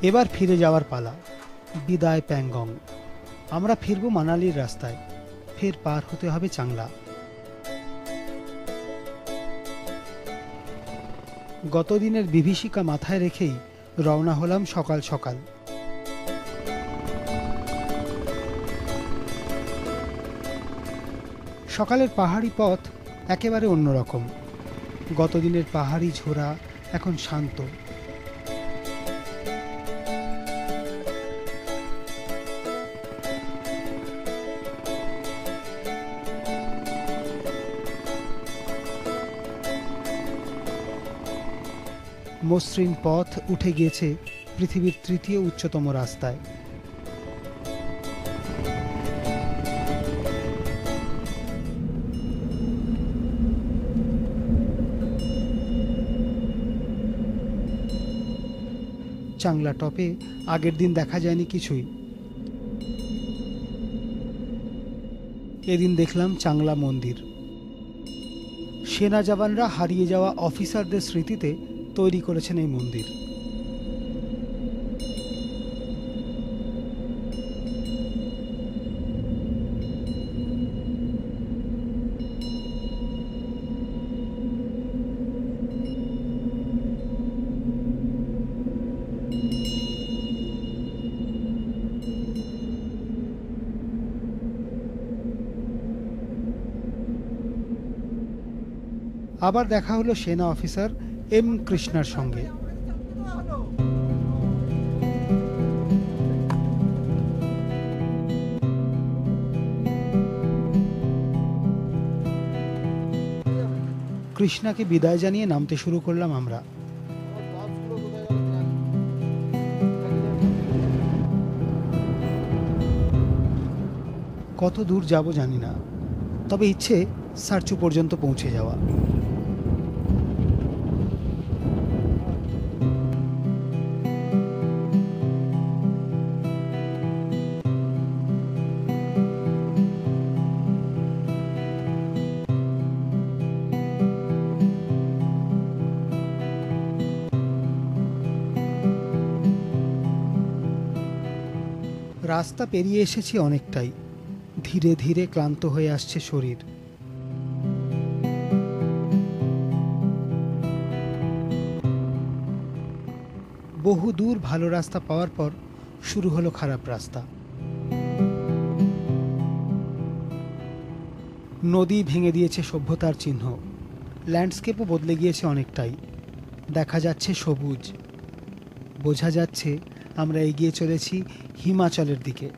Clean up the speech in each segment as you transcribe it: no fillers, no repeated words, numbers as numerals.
এবার ফিরে যাওয়ার পালা। বিদায় প্যাংগং। আমরা ফিরব মানালির রাস্তায়। ফের পার হতে হবে চাংলা। গতদিনের বিভীষিকা মাথায় রেখেই রওনা হলাম সকাল সকাল। সকালের পাহাড়ি পথ একেবারে অন্যরকম। গতদিনের পাহাড়ি ঝোড়া এখন শান্ত। মসৃণ পথ উঠে গিয়েছে পৃথিবীর তৃতীয় উচ্চতম রাস্তায়। চাংলা টপে আগের দিন দেখা যায়নি কিছুই। এদিন দেখলাম চাংলা মন্দির। সেনা জওয়ানরা হারিয়ে যাওয়া অফিসারদের স্মৃতিতে তৈরি করেছেন এই মন্দির। আবার দেখা হলো সেনা অফিসার এম কৃষ্ণার সঙ্গে। কৃষ্ণাকে বিদায় জানিয়ে নামতে শুরু করলাম আমরা। কত দূর যাব জানি না, তবে ইচ্ছে সার্চু পর্যন্ত পৌঁছে যাওয়া। রাস্তা পেরিয়ে এসেছি অনেকটাই। ধীরে ধীরে ক্লান্ত হয়ে আসছে শরীর। বহু দূর ভালো রাস্তা পাওয়ার পর শুরু হলো খারাপ রাস্তা। নদী ভেঙে দিয়েছে সভ্যতার চিহ্ন। ল্যান্ডস্কেপও বদলে গিয়েছে অনেকটাই। দেখা যাচ্ছে সবুজ। বোঝা যাচ্ছে আমরা এগিয়ে চলেছি হিমাচলের দিকে।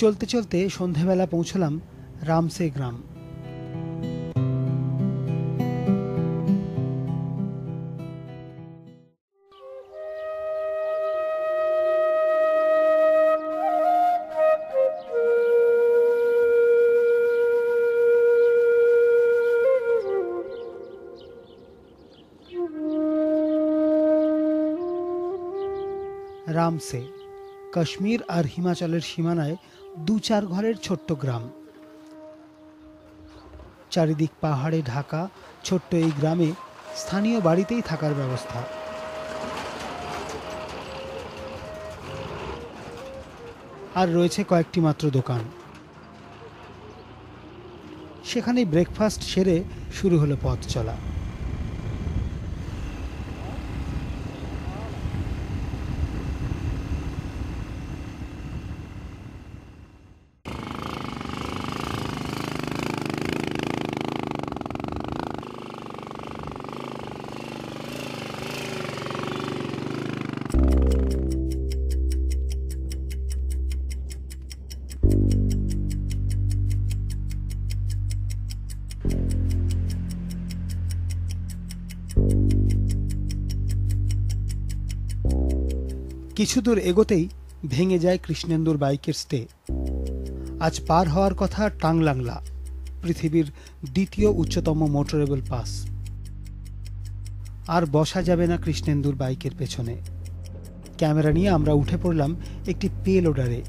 চলতে চলতে সন্ধেবেলা পৌঁছলাম রামসে গ্রাম। রামসে কাশ্মীর আর হিমাচলের সীমানায় ২-৪ ঘরের ছোট্ট গ্রাম। চারিদিক পাহাড়ে ঢাকা ছোট্ট এই গ্রামে স্থানীয় বাড়িতেই থাকার ব্যবস্থা। আর রয়েছে কয়েকটি মাত্র দোকান। সেখানেই ব্রেকফাস্ট সেরে শুরু হলো পথ চলা। কিছু দূর এগোতেই ভেঙে যায় কৃষ্ণেন্দুর বাইকের স্টে। আজ পার হওয়ার কথা টাংলাংলা, পৃথিবীর দ্বিতীয় উচ্চতম মোটরেবল পাস। আর বসা যাবে না কৃষ্ণেন্দুর বাইকের পেছনে। ক্যামেরা নিয়ে আমরা উঠে পড়লাম একটি পে লোডারে।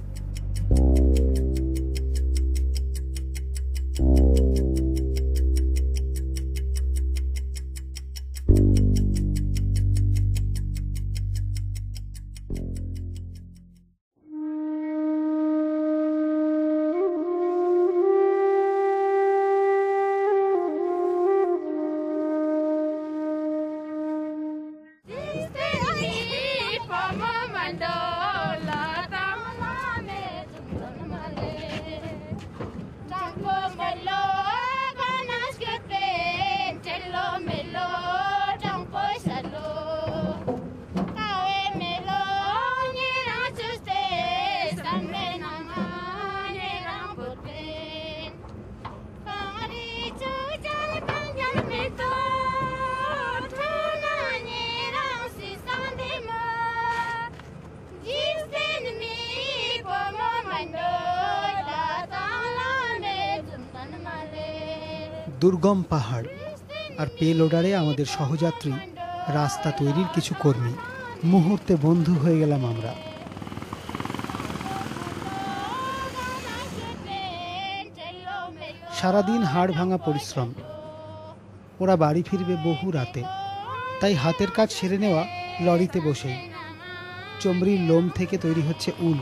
দুর্গম পাহাড় আর পে লোডারে আমাদের সহযাত্রী রাস্তা তৈরির কিছু কর্মী। মুহূর্তে বন্ধু হয়ে গেলাম আমরা। সারাদিন হাড় ভাঙা পরিশ্রম। ওরা বাড়ি ফিরবে বহু রাতে, তাই হাতের কাজ সেরে নেওয়া লরিতে বসেই। চমড়ির লোম থেকে তৈরি হচ্ছে উল।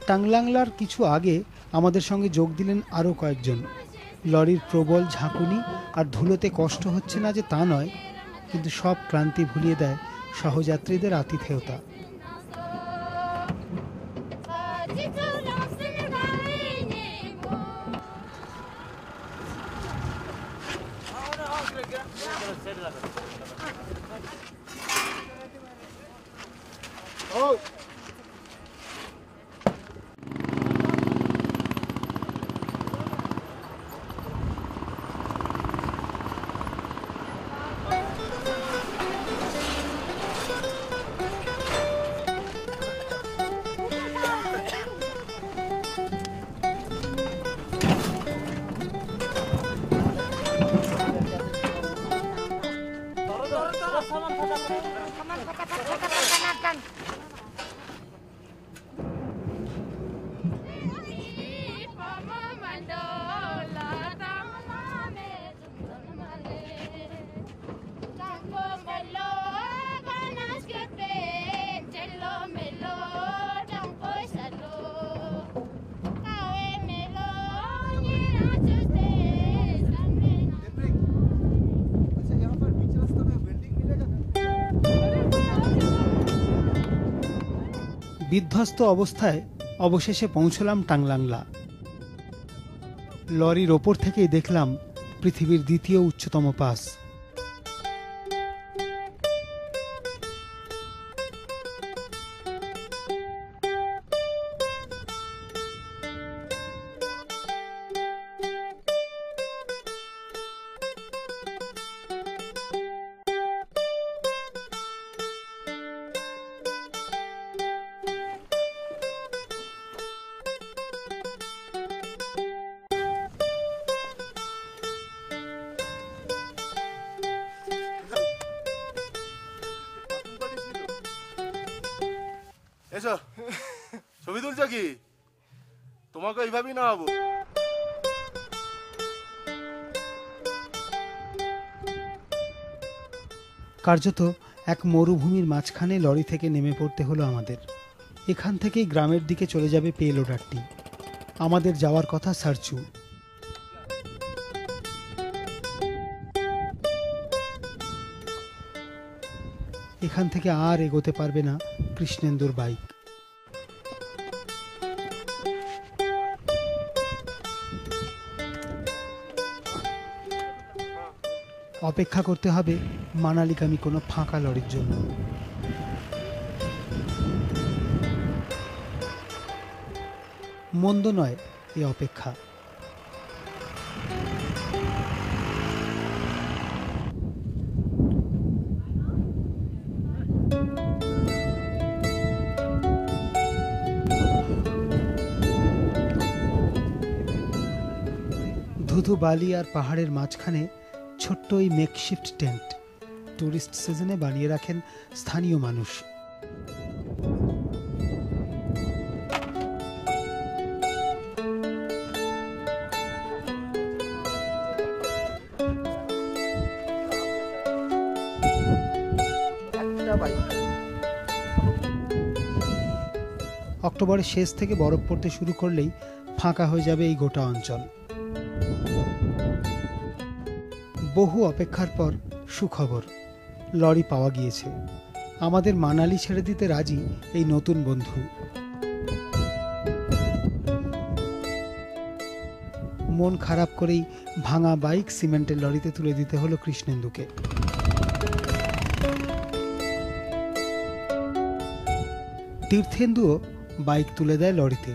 টাংলাংলার কিছু আগে আমাদের সঙ্গে যোগ দিলেন আরও কয়েকজন। লরির প্রবল ঝাঁকুনি আর ধুলোতে কষ্ট হচ্ছে না যে তা নয়, কিন্তু সব ক্লান্তি ভুলিয়ে দেয় সহযাত্রীদের আতিথেয়তা। বিধ্বস্ত অবস্থায় অবশেষে পৌঁছলাম টাংলাংলা। লরির ওপর থেকেই দেখলাম পৃথিবীর দ্বিতীয় উচ্চতম পাস। এসো ছবি তুলছো কি? তোমাকে এইভাবেই না হবো। কার্যত এক মরুভূমির মাঝখানে লরি থেকে নেমে পড়তে হলো আমাদের। এখান থেকেই গ্রামের দিকে চলে যাবে পে লোডারটি। আমাদের যাওয়ার কথা সারচু। এখান থেকে আর এগোতে পারবে না কৃষ্ণেন্দুর বাইক। অপেক্ষা করতে হবে মানালিগামী কোনো ফাঁকা লরির জন্য। মন্দ নয় এ অপেক্ষা। ধুধু বালি আর পাহাড়ের মাঝখানে ছোট্ট এই মেকশিফট টেন্ট টুরিস্ট সিজনে বানিয়ে রাখেন স্থানীয় মানুষ। অক্টোবরের শেষ থেকে বরফ পড়তে শুরু করলেই ফাঁকা হয়ে যাবে এই গোটা অঞ্চল। বহু অপেক্ষার পর সুখবর, লরি পাওয়া গিয়েছে। আমাদের মানালি ছেড়ে দিতে রাজি এই নতুন বন্ধু। মন খারাপ করেই ভাঙা বাইক সিমেন্টের লরিতে তুলে দিতে হলো কৃষ্ণেন্দুকে। তীর্থেন্দুও বাইক তুলে দেয় লরিতে।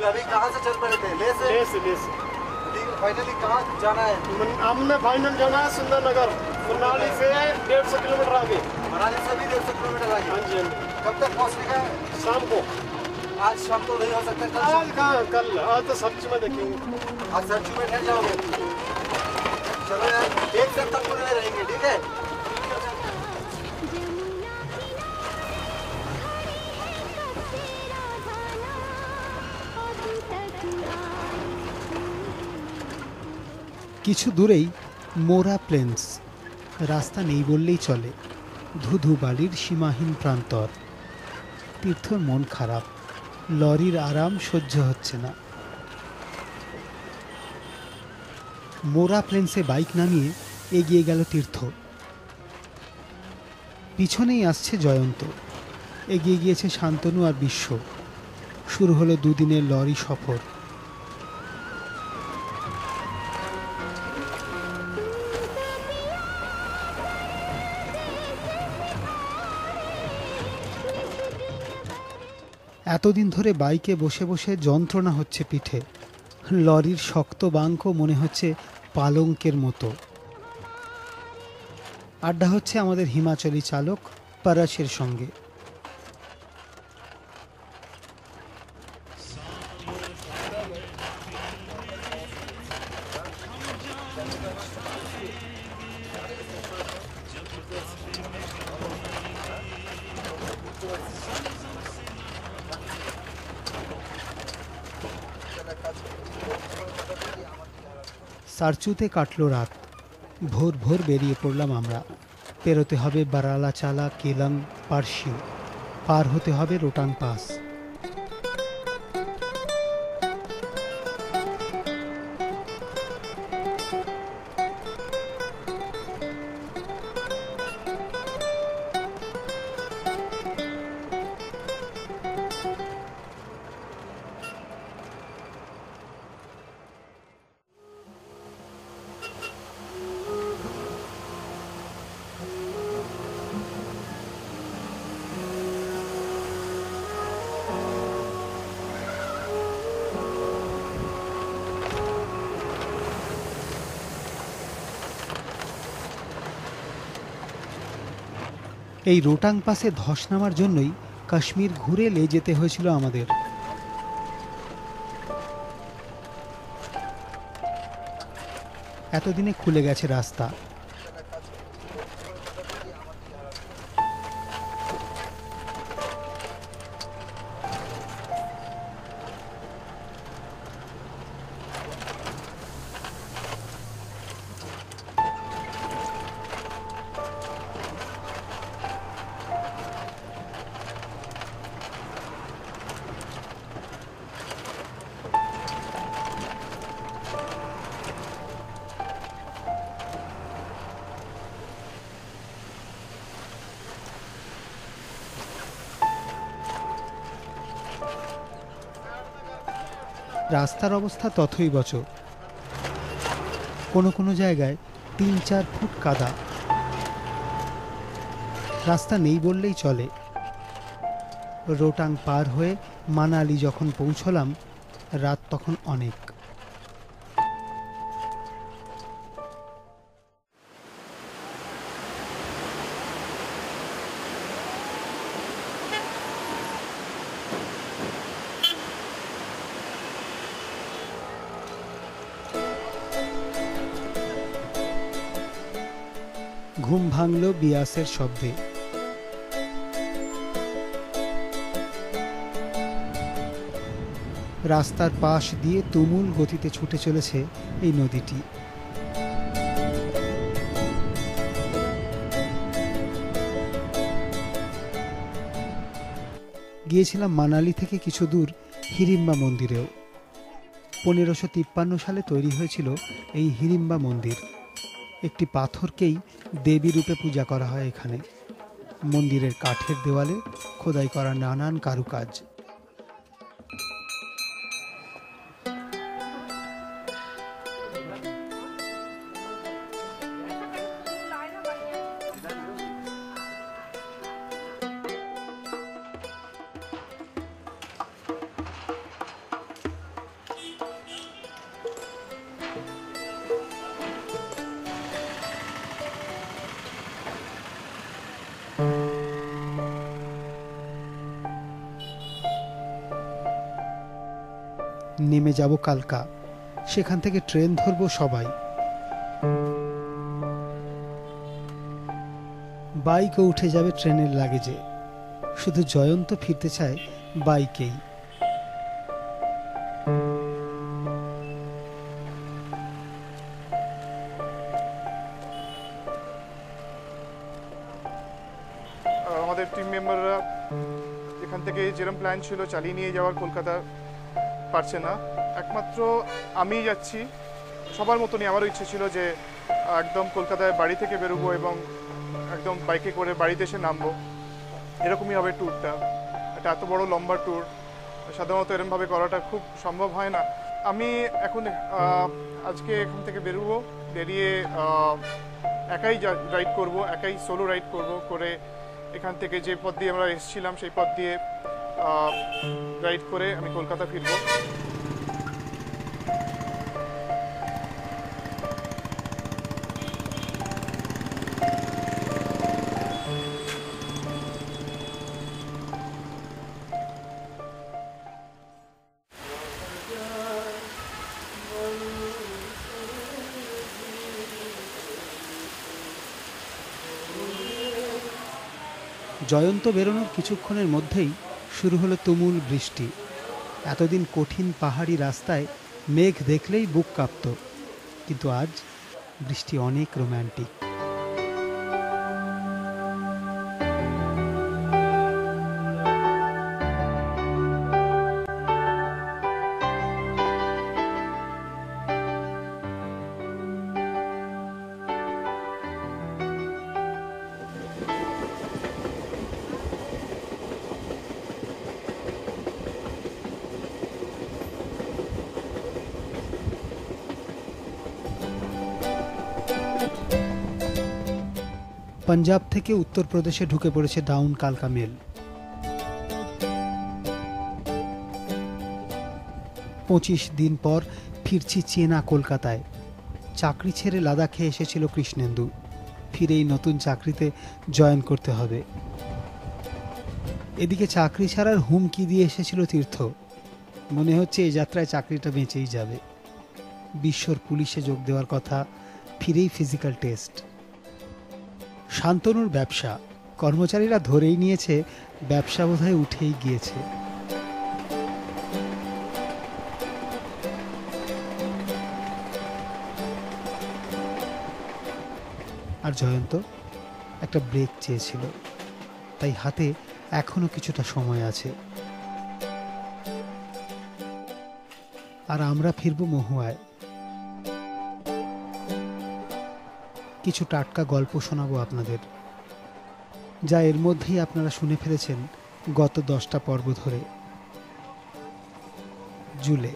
अभी कहाँ से चल पड़े थे? ले से। फाइनली कहाँ जाना है? हमने फाइनल जाना है सुंदरनगर, मनाली से 150 किलोमीटर आगे। मनाली से भी 150 किलोमीटर आगे। हाँ जी। कब तक पहुँचने का है? शाम को। आज शाम को नहीं हो सकता? आज कहाँ? कल। आज तो सब्जी में देखेंगे। आज सब्जी में ठहर जाओगे? चलो यार, एक साथ तक पूरे रहेंगे, ठीक है? কিছু দূরেই মোরা প্লেন্স, রাস্তা নেই বললেই চলে। ধুধু বালির সীমাহীন প্রান্তর। তীর্থর মন খারাপ, লরির আরাম সহ্য হচ্ছে না। মোরা প্লেন্সে বাইক নামিয়ে এগিয়ে গেল তীর্থ। পিছনেই আসছে জয়ন্ত, এগিয়ে গিয়েছে শান্তনু আর বিশ্ব। শুরু হলো দুদিনের লরি সফর। এতদিন ধরে বাইকে বসে বসে যন্ত্রণা হচ্ছে পিঠে। লরির শক্ত বাঙ্ক মনে হচ্ছে পালঙ্কের মতো। আড্ডা হচ্ছে আমাদের হিমাচলী চালক পরশের সঙ্গে। সারচুতে কাটল রাত। ভোর ভোর বেরিয়ে পড়লাম আমরা। পেরোতে হবে বারালা চালা, কেলং, পার্সিউ। পার হতে হবে রোটাং পাস। এই রোটাং পাসে ধস নামার জন্যই কাশ্মীর ঘুরে লে যেতে হয়েছিল আমাদের। এতদিনে খুলে গেছে রাস্তা। রাস্তার অবস্থা তথৈবচ। কোনো কোনো জায়গায় ৩-৪ ফুট কাদা। রাস্তা নেই বললেই চলে। রোটাং পার হয়ে মানালি যখন পৌঁছলাম, রাত তখন অনেক। ঘুম ভাঙল বিয়াসের শব্দে। রাস্তার পাশ দিয়ে তুমুল গতিতে ছুটে চলেছে এই নদীটি। গিয়েছিলাম মানালি থেকে কিছু দূর হিড়িম্বা মন্দিরেও। 1553 সালে তৈরি হয়েছিল এই হিড়িম্বা মন্দির। একটি পাথরকেই দেবী রূপে পূজা করা হয় এখানে। মন্দিরের কাঠের দেওয়ালে খোদাই করা নানান কারুকাজ। নেমে যাব কালকা, সেখান থেকে ট্রেন ধরব সবাই। বাইকও উঠে যাবে ট্রেনের লাগেজে। শুধু জয়ন্ত ফিরতে চায় বাইকেই। আমাদের টিম মেম্বাররা এখান থেকে যেরকম প্ল্যান ছিল চালিয়ে নিয়ে যাওয়ার, কলকাতা পারছে না, একমাত্র আমিই যাচ্ছি। সবার মতনই আমারও ইচ্ছে ছিল যে একদম কলকাতায় বাড়ি থেকে বেরোবো এবং একদম বাইকে করে বাড়িতে এসে নামবো। এরকমই হবে ট্যুরটা। এটা এত বড় লম্বা ট্যুর সাধারণত এরকমভাবে করাটা খুব সম্ভব হয় না। আমি এখন আজকে এখান থেকে বেরোবো, বেরিয়ে একাই রাইড করব, একাই সোলো রাইড করব, করে এখান থেকে যে পথ দিয়ে আমরা এসেছিলাম সেই পথ দিয়ে রাইড করে আমি কলকাতা ফিরব। জয়ন্ত বেরোনোর কিছুক্ষণের মধ্যেই শুরু হলো তুমুল বৃষ্টি। এতদিন কঠিন পাহাড়ি রাস্তায় মেঘ দেখলেই বুক কাঁপত। কিন্তু আজ বৃষ্টি অনেক রোম্যান্টিক। পাঞ্জাব থেকে উত্তরপ্রদেশে ঢুকে পড়েছে ডাউন কালকা মেল। 25 দিন পর ফিরছি চেনা কলকাতায়। চাকরি ছেড়ে লাদাখে এসেছিল কৃষ্ণেন্দু, ফিরেই নতুন চাকরিতে জয়েন করতে হবে। এদিকে চাকরি ছাড়ার হুমকি দিয়ে এসেছিল তীর্থ। মনে হচ্ছে এই যাত্রায় চাকরিটা বেঁচেই যাবে। বিশ্বর পুলিশে যোগ দেওয়ার কথা, ফিরেই ফিজিক্যাল টেস্ট। শান্তনুর ব্যবসা, কর্মচারীরা ধরেই নিয়েছে ব্যবসা বোধহয় উঠেই গিয়েছে। আর জয়ন্ত একটা ব্রেক চেয়েছিল, তাই হাতে এখনো কিছুটা সময় আছে। আর আমরা ফিরব মহুয়ায়। কিছু টাটকা গল্প শোনাবো আপনাদের, যা এর মধ্যেই আপনারা শুনে ফেলেছেন গত 10টা পর্ব ধরে। জুলে।